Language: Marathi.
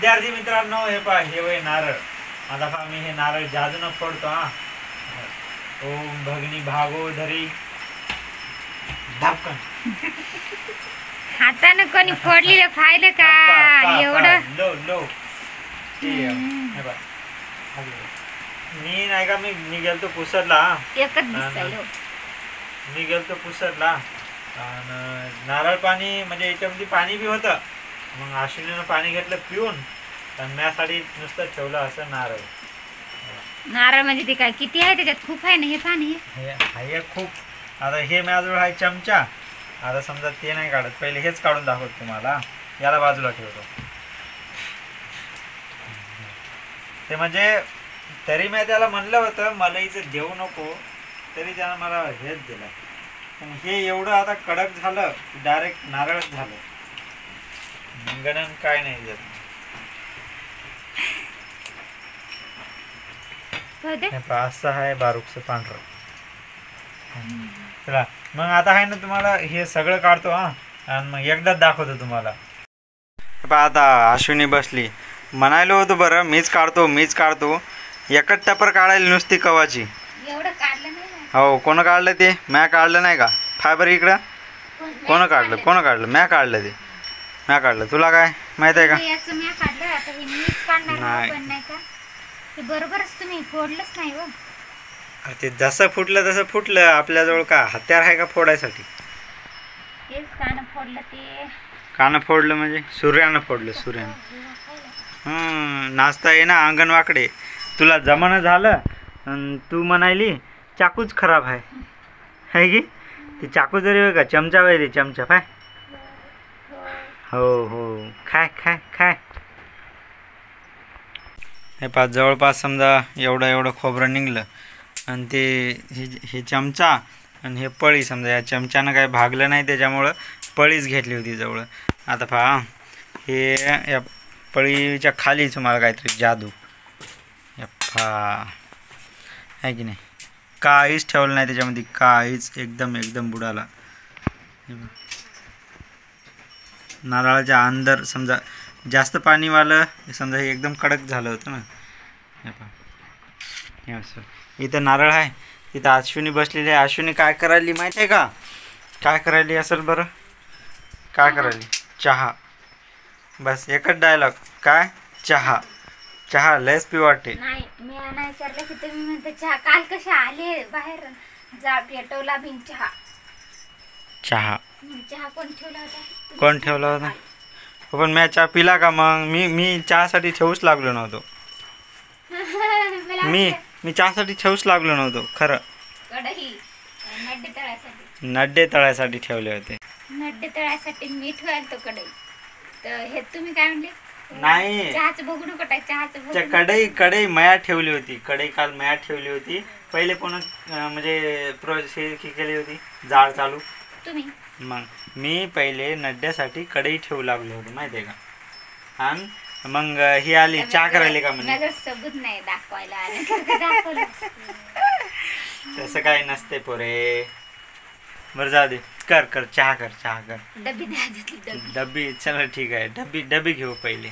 विद्यार्थी मित्रांनो, हे पहा, हे वय नारळ. आता पहा, मी हे नारळ जादून फोडतो. हा, ओम भगनी भागोधरी धापकन. हाताने कोणी फोडलेलं पाहिलं का? एवढं लो लो. मी नाही का, मी गेलतो पुसरला. एकच दिसायलो. मी गेलतो पुसरला आणि नारळ पाणी म्हणजे याच्यामध्ये पाणी बी होतं. मग अश्विनीनं पाणी घेतलं पिऊन आणि माझ्यासाठी नुसतं ठेवलं असं नारळ. नारळ म्हणजे ते काय किती आहे त्याच्यात? खूप आहे ना हे पाणी. हे खूप. आता हे माझ्याजवळ आहे चमचा. आता समजा ते नाही काढत, पहिले हेच काढून दाखवतो तुम्हाला. याला बाजूला ठेवतो. ते म्हणजे तरी मी त्याला म्हणलं होतं मला इथं देऊ नको, तरी त्यानं मला हेच दिलं. पण हे एवढं आता कडक झालं, डायरेक्ट नारळच झालं. गणन काय नाही देत. असं आहे बारूकचं पांढरं. चला मग आता आहे ना, तुम्हाला हे सगळं काढतो. हा, आणि मग एकदाच दाखवतो तुम्हाला. आता अश्विनी बसली. म्हणायला होतं बरं मीच काढतो. एकच टपर काढायला नुसती कवाची. एवढं काढलं नाही. हो, कोण काढलं ते? म्या काढलं नाही का? फायबर इकडं कोण काढलं? म्या काढलं ते. म्या काढलं. तुला काय माहित आहे का? नाही, बरोबरच तुम्ही फोडलंच नाही हो. ते जसं फुटलं तसं फुटलं. आपल्याजवळ का हत्यार आहे का फोडायसाठी? कानं फोडलं म्हणजे सूर्यानं फोडलं. नाचता ये ना अंगण वाकडे. तुला जमानं झालं आणि तू म्हणायली चाकूच खराब आहे की? ते चाकू जरी होय का चमचा वय रे, चमचा पाय. हो, खाय. हे पाच जवळपास समजा एवढं खोबरं निघलं. आणि ते हे चमचा आणि हे पळी, समजा या चमच्यानं काही भागलं नाही त्याच्यामुळं पळीच घेतली होती जवळ. आता पहा, हे या पळीच्या खाली तुम्हाला काहीतरी जादू आहे की नाही? काहीच ठेवलं नाही त्याच्यामध्ये, काहीच. एकदम बुडाला. नारळाच्या अंदर समजा जास्त पाणीवालं, समजा हे एकदम कडक झालं होतं ना. हे पहा, हे असं. इथं नारळ आहे. इथं अश्विनी बसलेली आहे. अश्विनी काय करायली माहिती आहे का? काय करायली असेल बरं? काय करायली? चहा. बस एकच डायलॉग. काय? चहा लयच पी वाटते. नाही, मी नाही विचारलं की तुम्ही म्हणता चहा. काल कसे आले बाहेर, जा पेटवला बिन चहा. कोण ठेवला होता? पण मी चहा पिला का? मग मी चहासाठी ठेवूच लागलो नव्हतो. मी चहासाठी ठेवूच लागलो नव्हतो खरं. नड्डे तळायसाठी ठेवले होते. नड्डे तळायसाठी मीठ घालतो कढई. तर हे तुम्ही काय म्हणले? नाही, चहाचं बघू नको. चहाचं कढई मया ठेवली होती. काल मया ठेवली होती. पहिले कोण म्हणजे प्रोसेस केली होती जाळ चालू? तुम्ही. मग मी पहिले नड्ड्यासाठी कढई ठेवू लागले होते माहिती आहे का? आणि मग ही आली चहा करायला का म्हणे. सबूत नाही दाखवायला. तसं काही नसते पोरे. बरं जाऊ दे. कर चहा कर. डब्बी चला ठीक आहे. डब्बी घेऊ पहिले.